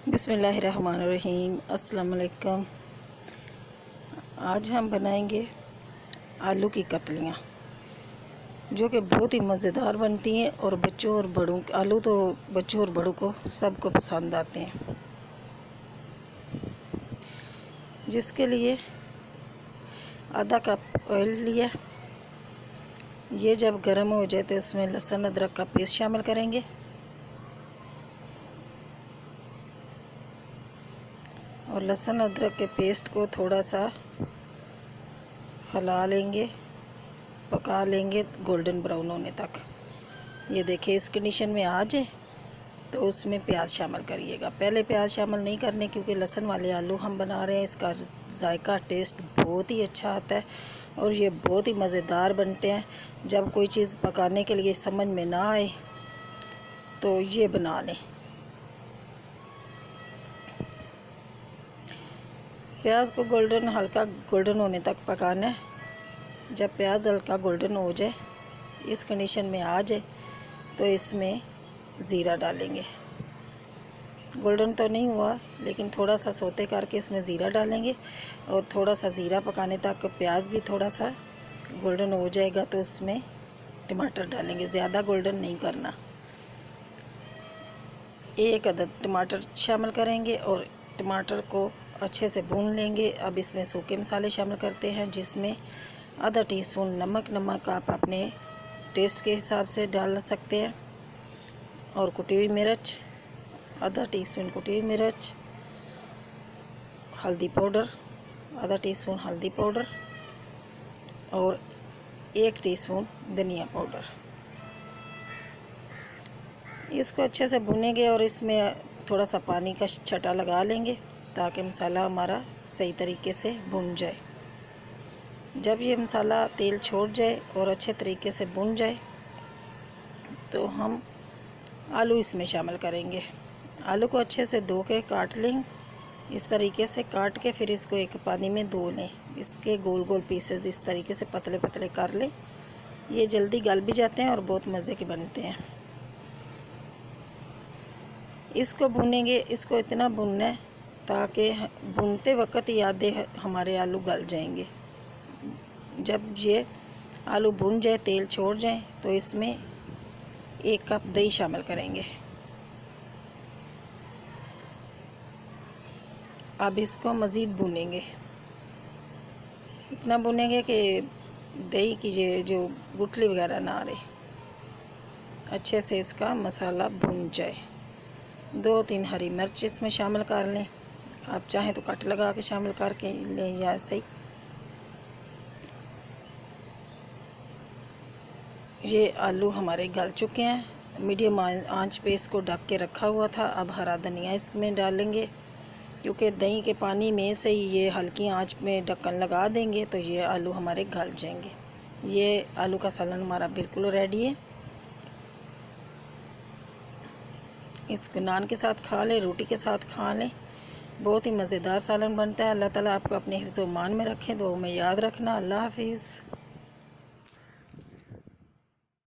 बिस्मिल्लाहिर्रहमानिर्रहीम। अस्सलाम वालेकुम। आज हम बनाएंगे आलू की कतलियाँ, जो कि बहुत ही मज़ेदार बनती हैं और बच्चों और बड़ों, आलू तो बच्चों और बड़ों को सबको पसंद आते हैं। जिसके लिए आधा कप ऑयल लिया। ये जब गर्म हो जाए तो उसमें लहसुन अदरक का पेस्ट शामिल करेंगे और लहसुन अदरक के पेस्ट को थोड़ा सा हिला लेंगे, पका लेंगे गोल्डन ब्राउन होने तक। ये देखिए इस कंडीशन में आ जाए तो उसमें प्याज शामिल करिएगा। पहले प्याज शामिल नहीं करने, क्योंकि लहसुन वाले आलू हम बना रहे हैं। इसका जायका टेस्ट बहुत ही अच्छा आता है और ये बहुत ही मज़ेदार बनते हैं। जब कोई चीज़ पकाने के लिए समझ में ना आए तो ये बना लें। प्याज को हल्का गोल्डन होने तक पकाना है। जब प्याज हल्का गोल्डन हो जाए, इस कंडीशन में आ जाए, तो इसमें ज़ीरा डालेंगे। गोल्डन तो नहीं हुआ, लेकिन थोड़ा सा सोते करके इसमें ज़ीरा डालेंगे और थोड़ा सा ज़ीरा पकाने तक प्याज भी थोड़ा सा गोल्डन हो जाएगा तो उसमें टमाटर डालेंगे। ज़्यादा गोल्डन नहीं करना। एक अदद टमाटर शामिल करेंगे और टमाटर को अच्छे से भून लेंगे। अब इसमें सूखे मसाले शामिल करते हैं, जिसमें आधा टीस्पून नमक आप अपने टेस्ट के हिसाब से डाल सकते हैं, और कुटी हुई मिर्च, आधा टीस्पून कुटी हुई मिर्च, हल्दी पाउडर, आधा टीस्पून हल्दी पाउडर और 1 टीस्पून धनिया पाउडर। इसको अच्छे से भूनेंगे और इसमें थोड़ा सा पानी का छटा लगा लेंगे ताकि मसाला हमारा सही तरीके से भुन जाए। जब ये मसाला तेल छोड़ जाए और अच्छे तरीके से भुन जाए तो हम आलू इसमें शामिल करेंगे। आलू को अच्छे से धो के काट लें। इस तरीके से काट के फिर इसको एक पानी में धो लें। इसके गोल गोल पीसेस इस तरीके से पतले पतले कर लें। ये जल्दी गल भी जाते हैं और बहुत मज़े के बनते हैं। इसको भूनेंगे। इसको इतना भूनना है ताकि भूनते वक्त ही आधे हमारे आलू गल जाएंगे। जब ये आलू भून जाए, तेल छोड़ जाए, तो इसमें 1 कप दही शामिल करेंगे। अब इसको मज़ीद भूनेंगे। इतना भूनेंगे कि दही की जो गुठली वगैरह ना रहे, अच्छे से इसका मसाला भून जाए। 2-3 हरी मिर्च इसमें शामिल कर लें। आप चाहें तो कट लगा के शामिल करके लें या ऐसे ही। ये आलू हमारे गल चुके हैं। मीडियम आंच पे इसको ढक के रखा हुआ था। अब हरा धनिया इसमें डालेंगे, क्योंकि दही के पानी में से ही ये हल्की आंच में ढक्कन लगा देंगे तो ये आलू हमारे गल जाएंगे। ये आलू का सालन हमारा बिल्कुल रेडी है। इसको नान के साथ खा लें, रोटी के साथ खा लें। बहुत ही मज़ेदार सालन बनता है। अल्लाह ताला आपको अपने हिफ्ज़-ओ-मान में रखें। दुआ में याद रखना। अल्लाह हाफिज़।